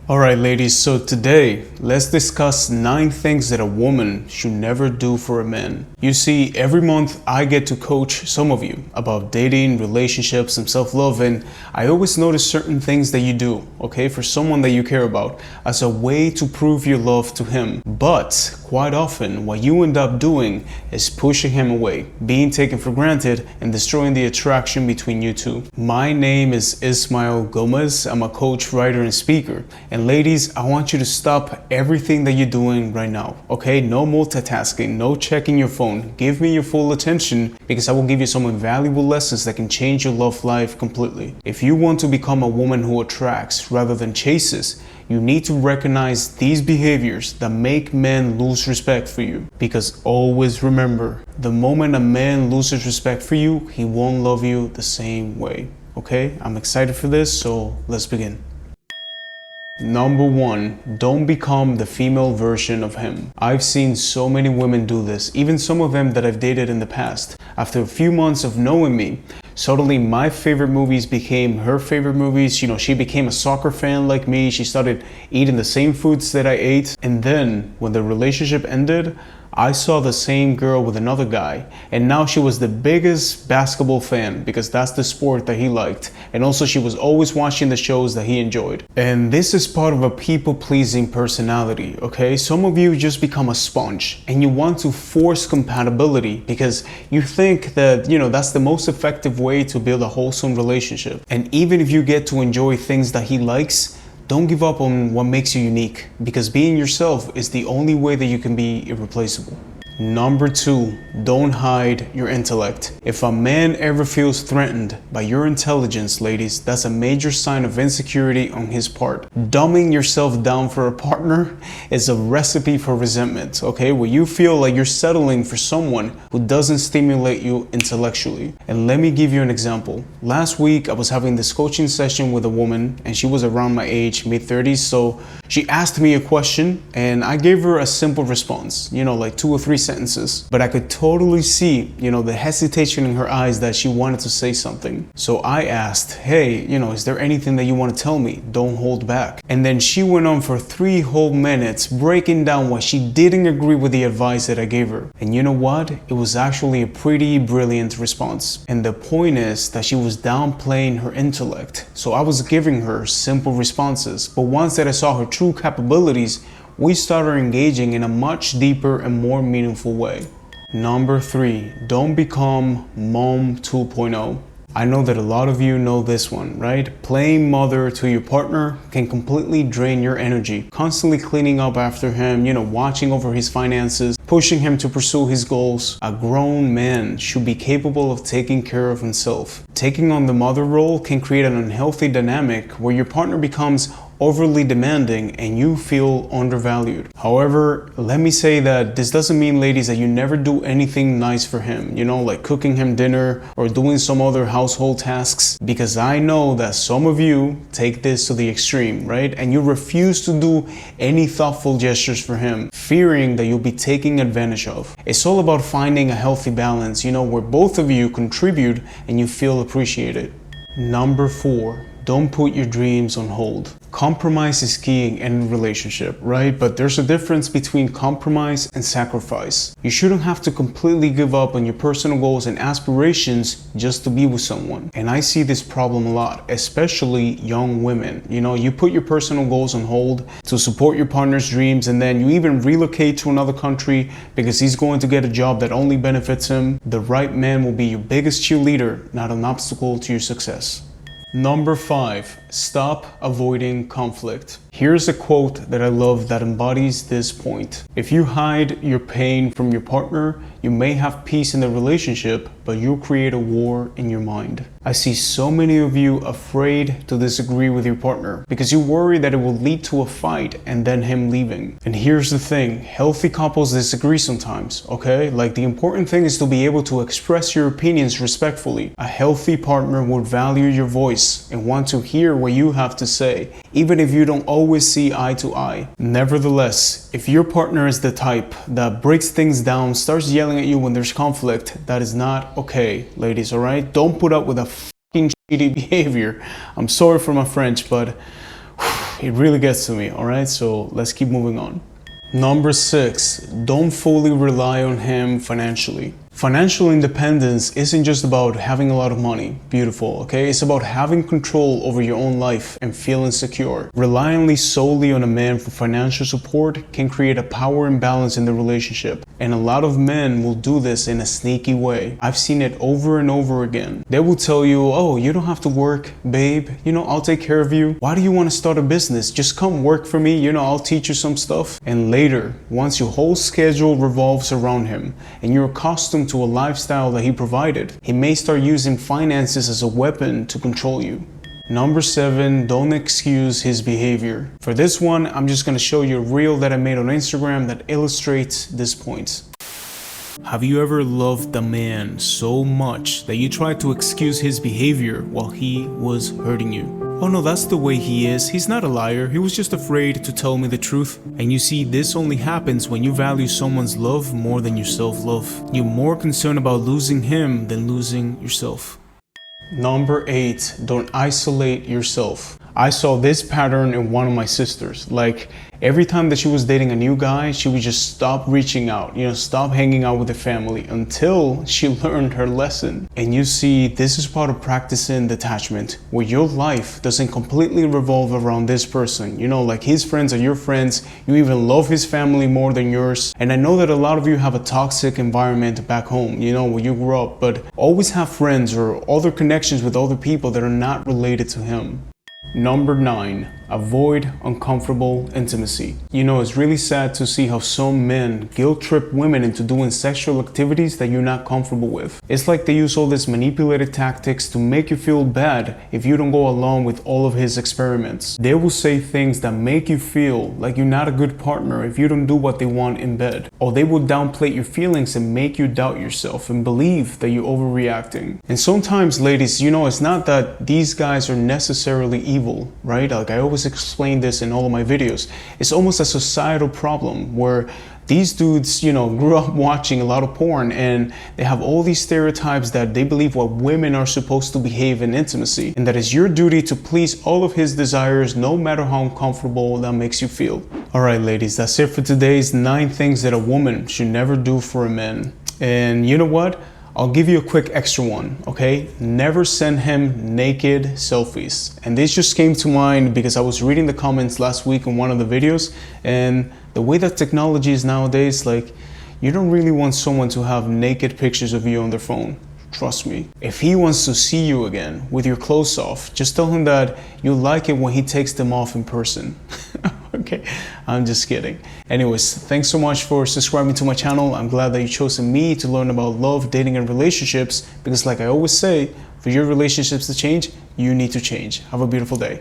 Alright ladies, so today let's discuss 9 things that a woman should never do for a man. You see, every month I get to coach some of you about dating, relationships, and self-love, and I always notice certain things that you do, okay, for someone that you care about as a way to prove your love to him. But quite often what you end up doing is pushing him away, being taken for granted, and destroying the attraction between you two. My name is Ismael Gomez. I'm a coach, writer, and speaker. And ladies, I want you to stop everything that you're doing right now, okay? No multitasking, no checking your phone. Give me your full attention because I will give you some invaluable lessons that can change your love life completely. If you want to become a woman who attracts rather than chases, you need to recognize these behaviors that make men lose respect for you. Because always remember, the moment a man loses respect for you, he won't love you the same way, okay? I'm excited for this, so let's begin. Number 1, don't become the female version of him. I've seen so many women do this, even some of them that I've dated in the past. After a few months of knowing me, suddenly my favorite movies became her favorite movies. You know, she became a soccer fan like me. She started eating the same foods that I ate. And then when the relationship ended, I saw the same girl with another guy, and now she was the biggest basketball fan because that's the sport that he liked, and also she was always watching the shows that he enjoyed. And this is part of a people-pleasing personality, okay? Some of you just become a sponge and you want to force compatibility because you think that, you know, that's the most effective way to build a wholesome relationship. And even if you get to enjoy things that he likes, don't give up on what makes you unique, because being yourself is the only way that you can be irreplaceable. Number 2, don't hide your intellect. If a man ever feels threatened by your intelligence, ladies, that's a major sign of insecurity on his part. Dumbing yourself down for a partner is a recipe for resentment, okay? Where you feel like you're settling for someone who doesn't stimulate you intellectually. And let me give you an example. Last week, I was having this coaching session with a woman, and she was around my age, mid-30s, so she asked me a question, and I gave her a simple response, you know, like 2 or 3 sentences, but I could totally see, you know, the hesitation in her eyes that she wanted to say something. So I asked, hey, you know, is there anything that you want to tell me? Don't hold back. And then she went on for 3 whole minutes breaking down why she didn't agree with the advice that I gave her. And you know what? It was actually a pretty brilliant response. And the point is that she was downplaying her intellect. So I was giving her simple responses, but once that I saw her true capabilities, we started engaging in a much deeper and more meaningful way. Number 3, don't become mom 2.0. I know that a lot of you know this one, right? Playing mother to your partner can completely drain your energy. Constantly cleaning up after him, you know, watching over his finances, pushing him to pursue his goals. A grown man should be capable of taking care of himself. Taking on the mother role can create an unhealthy dynamic where your partner becomes overly demanding and you feel undervalued. However, let me say that this doesn't mean, ladies, that you never do anything nice for him, you know, like cooking him dinner or doing some other household tasks, because I know that some of you take this to the extreme, right? And you refuse to do any thoughtful gestures for him, fearing that you'll be taken advantage of. It's all about finding a healthy balance, you know, where both of you contribute and you feel appreciated. Number 4, don't put your dreams on hold. Compromise is key in any relationship, right? But there's a difference between compromise and sacrifice. You shouldn't have to completely give up on your personal goals and aspirations just to be with someone. And I see this problem a lot, especially young women. You know, you put your personal goals on hold to support your partner's dreams, and then you even relocate to another country because he's going to get a job that only benefits him. The right man will be your biggest cheerleader, not an obstacle to your success. Number 5, stop avoiding conflict. Here's a quote that I love that embodies this point. If you hide your pain from your partner, you may have peace in the relationship, but you'll create a war in your mind. I see so many of you afraid to disagree with your partner because you worry that it will lead to a fight and then him leaving. And here's the thing, healthy couples disagree sometimes, okay? Like, the important thing is to be able to express your opinions respectfully. A healthy partner would value your voice and want to hear what you have to say, even if you don't always see eye to eye. Nevertheless, if your partner is the type that breaks things down, starts yelling at you when there's conflict, that is not okay, ladies, all right? Don't put up with a fucking shitty behavior. I'm sorry for my French, but it really gets to me, all right? So let's keep moving on. Number 6, don't fully rely on him financially. Financial independence isn't just about having a lot of money, beautiful, okay? It's about having control over your own life and feeling secure. Relying solely on a man for financial support can create a power imbalance in the relationship. And a lot of men will do this in a sneaky way. I've seen it over and over again. They will tell you, oh, you don't have to work, babe. You know, I'll take care of you. Why do you want to start a business? Just come work for me. You know, I'll teach you some stuff. And later, once your whole schedule revolves around him and you're accustomed to a lifestyle that he provided, he may start using finances as a weapon to control you. Number 7, don't excuse his behavior. For this one, I'm just going to show you a reel that I made on Instagram that illustrates this point. Have you ever loved a man so much that you tried to excuse his behavior while he was hurting you? Oh no, that's the way he is. He's not a liar. He was just afraid to tell me the truth. And you see, this only happens when you value someone's love more than your self-love. You're more concerned about losing him than losing yourself. Number 8, don't isolate yourself. I saw this pattern in one of my sisters. Like, every time that she was dating a new guy, she would just stop reaching out, stop hanging out with the family until she learned her lesson. And you see, this is part of practicing detachment, where your life doesn't completely revolve around this person. Like his friends are your friends. You even love his family more than yours. And I know that a lot of you have a toxic environment back home, where you grew up, but always have friends or other connections with other people that are not related to him. Number 9, avoid uncomfortable intimacy. It's really sad to see how some men guilt trip women into doing sexual activities that you're not comfortable with. It's like they use all these manipulated tactics to make you feel bad if you don't go along with all of his experiments. They will say things that make you feel like you're not a good partner if you don't do what they want in bed. Or they will downplay your feelings and make you doubt yourself and believe that you're overreacting. And sometimes, ladies, it's not that these guys are necessarily evil, right? Like I always explain this in all of my videos. It's almost a societal problem where these dudes, grew up watching a lot of porn and they have all these stereotypes that they believe what women are supposed to behave in intimacy, and that it's your duty to please all of his desires no matter how uncomfortable that makes you feel. All right, ladies, that's it for today's 9 things that a woman should never do for a man. And you know what? I'll give you a quick extra one, okay? Never send him naked selfies. And this just came to mind because I was reading the comments last week in one of the videos, and the way that technology is nowadays, like, you don't really want someone to have naked pictures of you on their phone. Trust me. If he wants to see you again with your clothes off, just tell him that you like it when he takes them off in person. Okay, I'm just kidding. Anyways, thanks so much for subscribing to my channel. I'm glad that you chose me to learn about love, dating, and relationships, because like I always say, for your relationships to change, you need to change. Have a beautiful day.